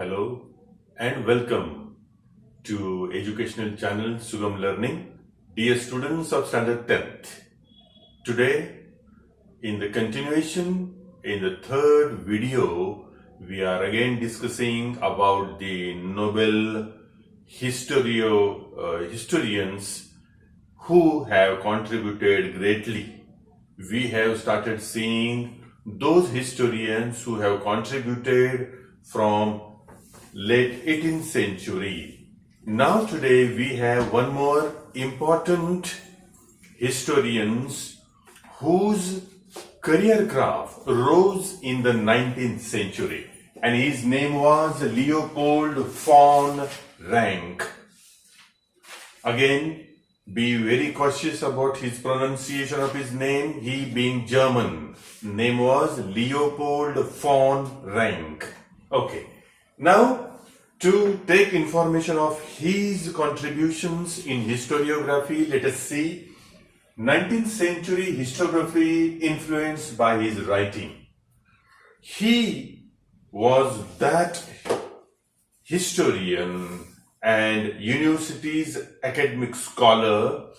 Hello and welcome to educational channel Sugam Learning. Dear students of standard 10th, today in the continuation, in the third video, we are again discussing about the Nobel historians who have contributed greatly. We have started seeing those historians who have contributed from late 18th century. Now today we have one more important historians whose career graph rose in the 19th century, and his name was Leopold von Ranke. Again, be very cautious about his pronunciation of his name, he being German. Name was Leopold von Ranke. Okay, now to take information of his contributions in historiography, let us see 19th century historiography influenced by his writing. He was that historian and university's academic scholar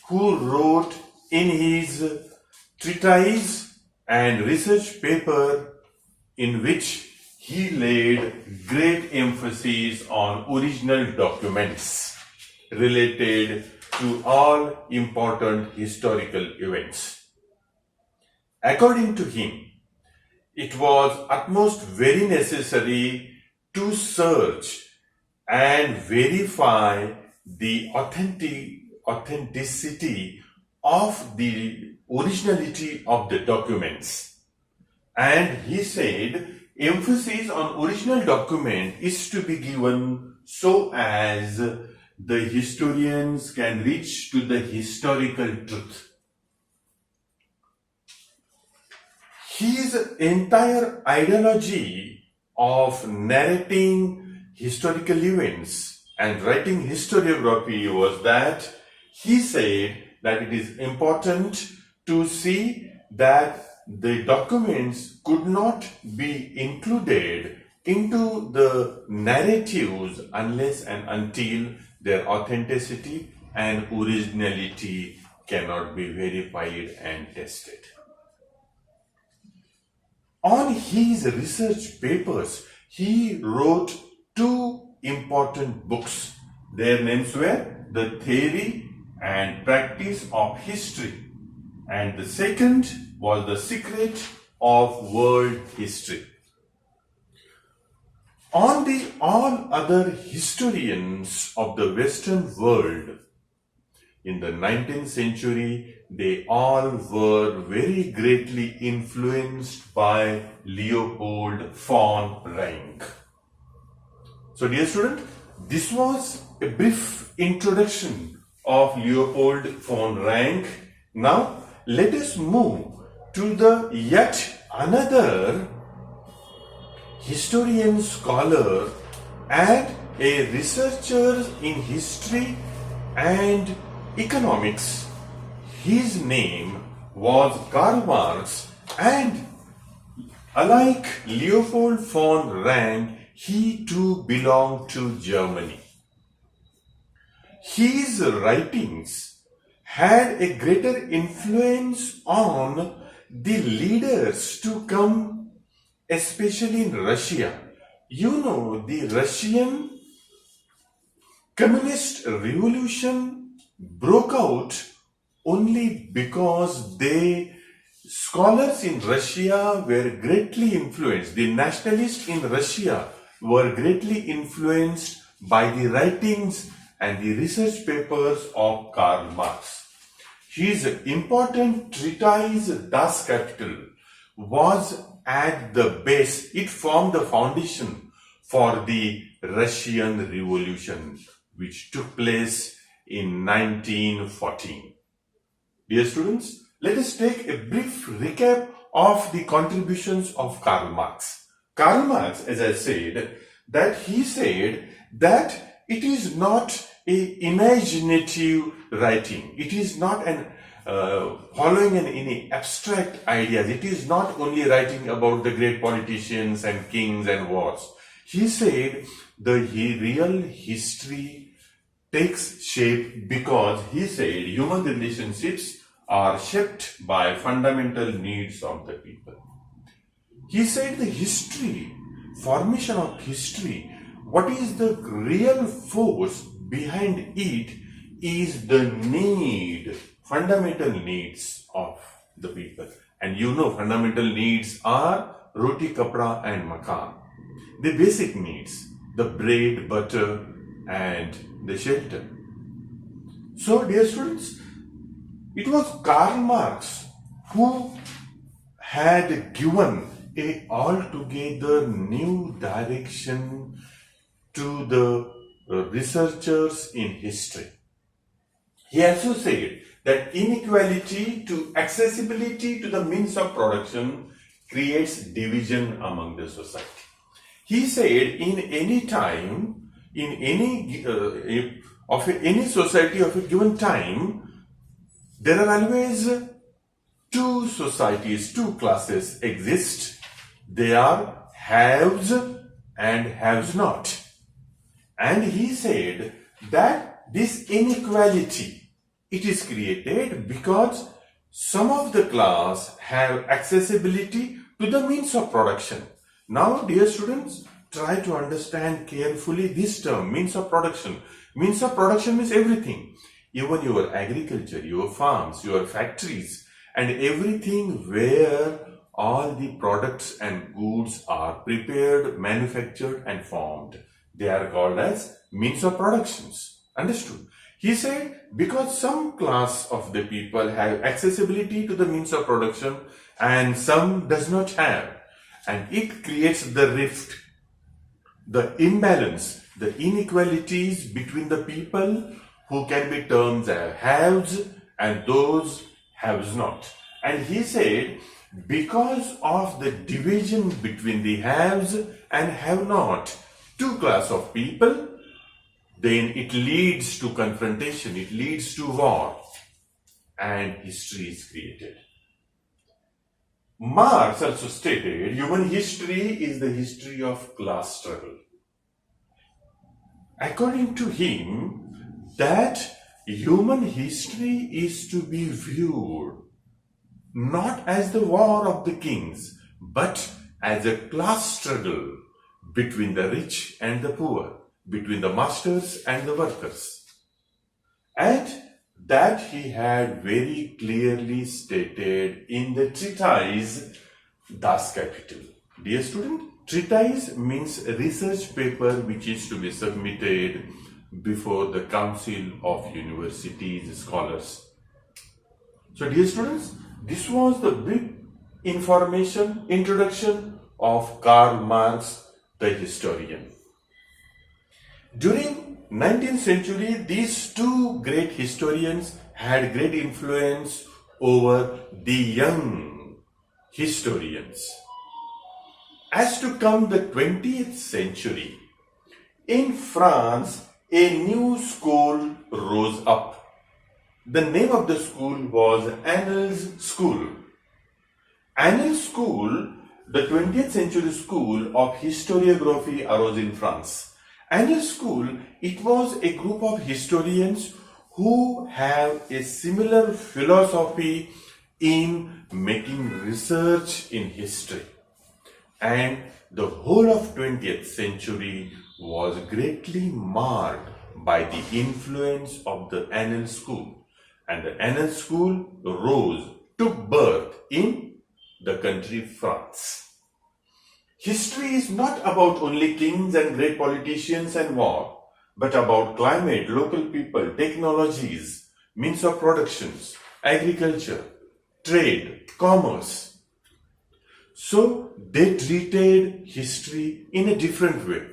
who wrote in his treatise and research paper in which he laid great emphasis on original documents related to all important historical events. According to him, it was utmost very necessary to search and verify the authenticity of the originality of the documents. And he said, emphasis on original document is to be given so as the historians can reach to the historical truth. His entire ideology of narrating historical events and writing historiography was that he said that it is important to see that the documents could not be included into the narratives unless and until their authenticity and originality cannot be verified and tested. On his research papers, he wrote two important books. Their names were The Theory and Practice of History, and the second was The Secret of World History. On the all other historians of the Western world in the 19th century, they all were very greatly influenced by Leopold von Ranke. So dear student, this was a brief introduction of Leopold von Ranke. Now let us move to the yet another historian scholar and a researcher in history and economics. His name was Karl Marx, and unlike Leopold von Ranke, he too belonged to Germany. His writings had a greater influence on the leaders to come, especially in Russia. You know, the Russian communist revolution broke out only because scholars in Russia were greatly influenced. The nationalists in Russia were greatly influenced by the writings and the research papers of Karl Marx. His important treatise, Das Kapital, was at the base. It formed the foundation for the Russian Revolution, which took place in 1914. Dear students, let us take a brief recap of the contributions of Karl Marx. Karl Marx, as I said, that he said that it is not an imaginative writing. It is not an following any abstract ideas. It is not only writing about the great politicians and kings and wars. He said the real history takes shape because he said human relationships are shaped by fundamental needs of the people. He said the history, formation of history, what is the real force behind it is the need, fundamental needs of the people. And you know fundamental needs are roti, kapra and makan. The basic needs, the bread, butter and the shelter. So dear students, it was Karl Marx who had given a altogether new direction to the researchers in history. He also said that inequality to accessibility to the means of production creates division among the society. He said in any time, in any any society of a given time, there are always two societies, two classes exist. They are haves and haves not. And he said that this inequality, it is created because some of the class have accessibility to the means of production. Now, dear students, try to understand carefully this term, means of production. Means of production means everything. Even your agriculture, your farms, your factories, and everything where all the products and goods are prepared, manufactured and formed. They are called as means of productions. Understood? He said because some class of the people have accessibility to the means of production and some does not have. And it creates the rift, the imbalance, the inequalities between the people who can be termed as haves and those haves not. And he said because of the division between the haves and have not, two class of people, then it leads to confrontation, it leads to war, and history is created. Marx also stated human history is the history of class struggle. According to him, that human history is to be viewed not as the war of the kings, but as a class struggle between the rich and the poor, between the masters and the workers. And that he had very clearly stated in the treatise Das Kapital. Dear student, treatise means a research paper which is to be submitted before the Council of Universities Scholars. So dear students, this was the brief introduction of Karl Marx, the historian. During 19th century, these two great historians had great influence over the young historians. As to come the 20th century, in France, a new school rose up. The name of the school was Annales School. Annales School, the 20th century school of historiography, arose in France. Annales School, it was a group of historians who have a similar philosophy in making research in history. And the whole of 20th century was greatly marred by the influence of the Annales School. And the Annales School took birth in the country France. History is not about only kings and great politicians and war, but about climate, local people, technologies, means of productions, agriculture, trade, commerce. So they treated history in a different way.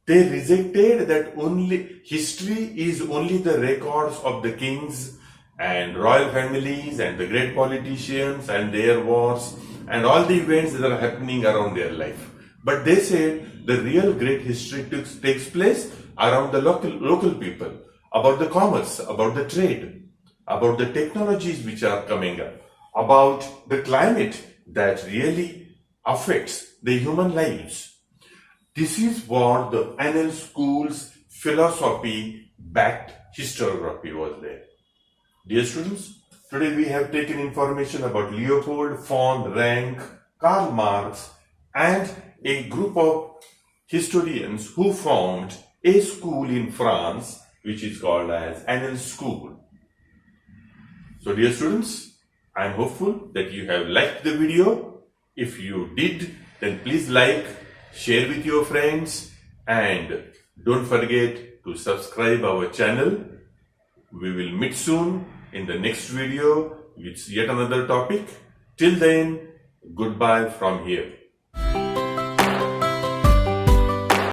They rejected that only history is only the records of the kings and royal families and the great politicians and their wars and all the events that are happening around their life. But they said the real great history takes place around the local people, about the commerce, about the trade, about the technologies which are coming up, about the climate that really affects the human lives. This is what the Annales School's philosophy-backed historiography was there. Dear students, today we have taken information about Leopold Von Ranke, Karl Marx, and a group of historians who formed a school in France which is called as Annales School. So dear students, I am hopeful that you have liked the video. If you did, then please like, share with your friends, and don't forget to subscribe our channel. We will meet soon in the next video with yet another topic. Till then, goodbye from here.